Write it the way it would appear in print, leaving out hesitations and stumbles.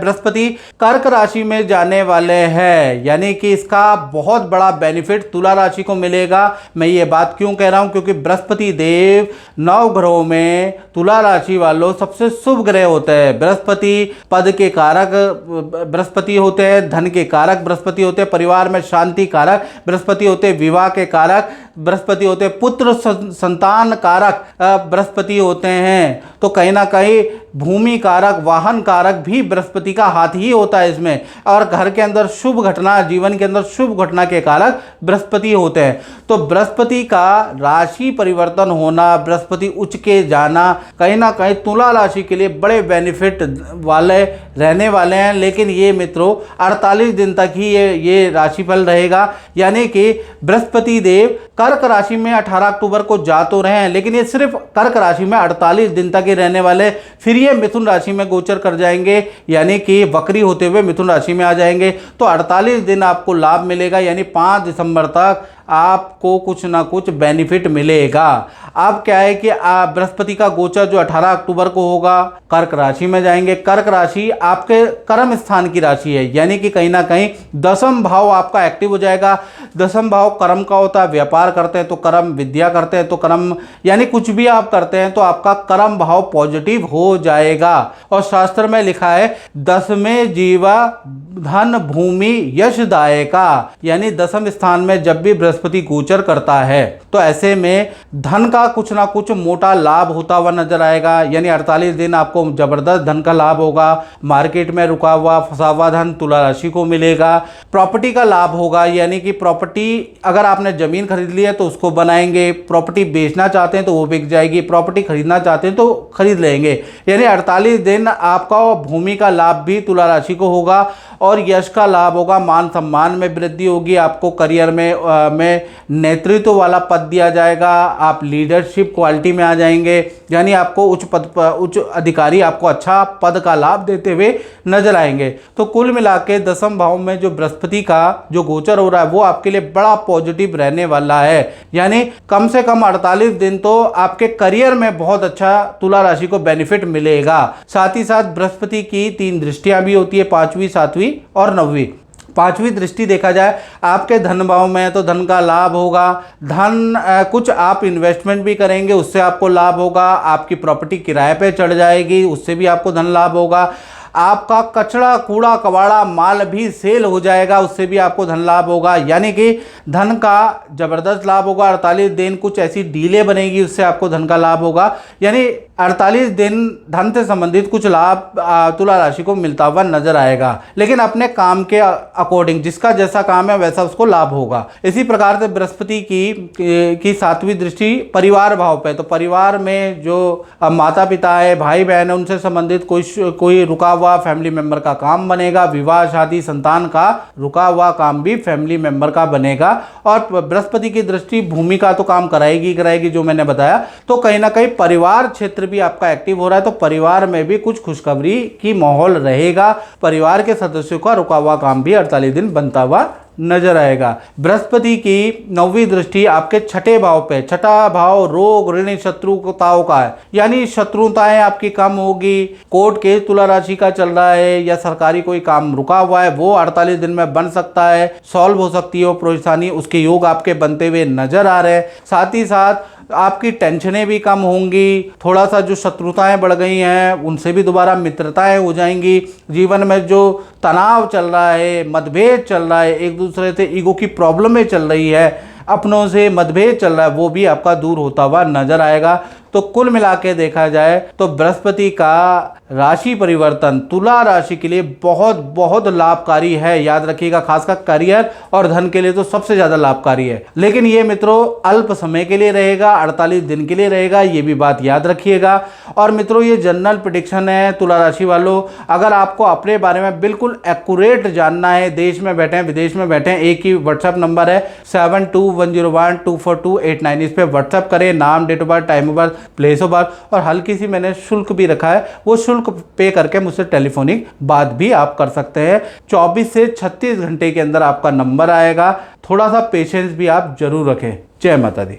बृहस्पति कर्क राशि में जाने वाले हैं, यानी कि इसका बहुत बड़ा बेनिफिट तुला राशि को मिलेगा। मैं ये बात क्यों कह रहा हूं, क्योंकि बृहस्पति देव 9 ग्रहों में तुला राशि वालों सबसे शुभ ग्रह होते हैं। बृहस्पति पद के कारक बृहस्पति होते हैं, धन के कारक बृहस्पति होते हैं, परिवार में शांति कारक बृहस्पति होते हैं, विवाह के कारक बृहस्पति होते हैं, पुत्र संतान कारक बृहस्पति होते हैं। तो कहीं ना कहीं भूमि कारक, वाहन कारक भी बृहस्पति का हाथ ही होता है इसमें। और घर के अंदर शुभ घटना, जीवन के अंदर शुभ घटना के कारक बृहस्पति होते हैं। तो बृहस्पति का राशि परिवर्तन होना, बृहस्पति उच्च के जाना कहीं ना कहीं तुला राशि के लिए बड़े बेनिफिट वाले रहने वाले हैं। लेकिन ये मित्रों 48 दिन तक ही ये राशिफल रहेगा, यानी कि बृहस्पति देव कर्क राशि में 18 अक्टूबर को जा तो रहे हैं, लेकिन ये सिर्फ कर्क राशि में 48 दिन तक ही रहने वाले। फिर ये मिथुन राशि में गोचर कर जाएंगे, यानी कि वक्री होते हुए मिथुन राशि में आ जाएंगे। तो 48 दिन आपको लाभ मिलेगा, यानी 5 दिसंबर तक आपको कुछ ना कुछ बेनिफिट मिलेगा। अब क्या है कि बृहस्पति का गोचर जो 18 अक्टूबर को होगा, कर्क राशि में जाएंगे। कर्क राशि आपके कर्म स्थान की राशि है, यानी कि कहीं ना कहीं 10वां भाव आपका एक्टिव हो जाएगा। 10वां भाव कर्म का होता है, व्यापार करते हैं तो कर्म, विद्या करते हैं तो कर्म, यानी कुछ भी आप करते हैं तो आपका कर्म भाव पॉजिटिव हो जाएगा। और शास्त्र में लिखा है 10वें जीवा धन भूमि यशदायका, यानी 10वें स्थान में जब भी बृहस्पति गोचर करता है तो ऐसे में धन का कुछ ना कुछ मोटा लाभ होता हुआ नजर आएगा। यानी 48 दिन आपको जबरदस्त धन का लाभ होगा। मार्केट में रुका हुआ फंसा हुआ धन तुला राशि को मिलेगा। प्रॉपर्टी का लाभ होगा, यानी कि प्रॉपर्टी अगर आपने जमीन खरीद ली है तो उसको बनाएंगे, प्रॉपर्टी बेचना चाहते हैं तो वो बिक जाएगी, प्रॉपर्टी खरीदना चाहते हैं तो खरीद लेंगे। यानी 48 दिन आपका भूमि का लाभ भी तुला राशि को होगा और यश का लाभ होगा। मान सम्मान में वृद्धि होगी, आपको करियर में नेतृत्व वाला पद दिया जाएगा, आप लीडरशिप क्वालिटी में आ जाएंगे, यानी आपको उच्च अधिकारी आपको अच्छा पद का लाभ देते हुए नजर आएंगे। तो कुल मिला के 10वें भाव में जो बृहस्पति का जो गोचर हो रहा है वो आपके लिए बड़ा पॉजिटिव रहने वाला है। यानी कम से कम 48 दिन तो आपके करियर में बहुत अच्छा तुला राशि को बेनिफिट मिलेगा। साथ ही साथ बृहस्पति की 3 दृष्टियां भी होती है, 5वीं, 7वीं और 9वीं। 5वीं दृष्टि देखा जाए आपके धन भाव में तो धन का लाभ होगा। धन कुछ आप इन्वेस्टमेंट भी करेंगे उससे आपको लाभ होगा। आपकी प्रॉपर्टी किराए पे चढ़ जाएगी उससे भी आपको धन लाभ होगा। आपका कचरा कूड़ा कबाड़ा माल भी सेल हो जाएगा उससे भी आपको धन लाभ होगा। यानी कि धन का जबरदस्त लाभ होगा। 48 दिन कुछ ऐसी डीले बनेगी उससे आपको धन का लाभ होगा। यानी 48 दिन धन से संबंधित कुछ लाभ तुला राशि को मिलता हुआ नजर आएगा, लेकिन अपने काम के अकॉर्डिंग, जिसका जैसा काम है वैसा उसको लाभ होगा। इसी प्रकार से बृहस्पति की 7वीं दृष्टि परिवार भाव पे, तो परिवार में जो माता पिता है, भाई बहन है, उनसे संबंधित कोई रुका हुआ फैमिली मेंबर का काम बनेगा। विवाह शादी संतान का रुका हुआ काम भी फैमिली मेंबर का बनेगा। और बृहस्पति की दृष्टि भूमि का तो काम कराएगी जो मैंने बताया। तो कहीं ना कहीं परिवार क्षेत्र भी आपका एक्टिव हो रहा है, तो परिवार में भी कुछ खुशखबरी की माहौल रहेगा। परिवार के सदस्यों का रुका हुआ काम भी 48 दिन बनता हुआ नजर आएगा। बृहस्पति की 9वीं दृष्टि आपके 6ठे भाव पे, 6ठा भाव रोग ऋण शत्रुताओं का है, यानी शत्रुताएं आपकी कम होगी। कोर्ट केस तुला राशि का चल रहा है या सरकारी कोई काम रुका हुआ है वो 48 दिन में बन सकता है, सॉल्व हो सकती है परेशानी, उसके योग आपके बनते हुए नजर आ रहे हैं। साथ ही साथ आपकी टेंशनें भी कम होंगी। थोड़ा सा जो शत्रुताएं बढ़ गई हैं उनसे भी दोबारा मित्रताएं हो जाएंगी। जीवन में जो तनाव चल रहा है, मतभेद चल रहा है, एक दूसरे से ईगो की प्रॉब्लमें चल रही है, अपनों से मतभेद चल रहा है, वो भी आपका दूर होता हुआ नजर आएगा। तो कुल मिला के देखा जाए तो बृहस्पति का राशि परिवर्तन तुला राशि के लिए बहुत बहुत लाभकारी है। याद रखिएगा, खासकर करियर और धन के लिए तो सबसे ज्यादा लाभकारी है। लेकिन ये मित्रों अल्प समय के लिए रहेगा, 48 दिन के लिए रहेगा, ये भी बात याद रखिएगा। और मित्रों ये जनरल प्रेडिक्शन है तुला राशि वालों। अगर आपको अपने बारे में बिल्कुल एक्यूरेट जानना है, देश में बैठे हैं विदेश में बैठे हैं, एक ही व्हाट्सएप नंबर है 7210124289। इस पर व्हाट्सएप करें, नाम, date of birth, time of birth, place of birth, और हल्की सी मैंने शुल्क भी रखा है, वो शुल्क पे करके मुझसे टेलीफोनिक बात भी आप कर सकते हैं। 24 से 36 घंटे के अंदर आपका नंबर आएगा। थोड़ा सा पेशेंस भी आप जरूर रखें। जय माता दी।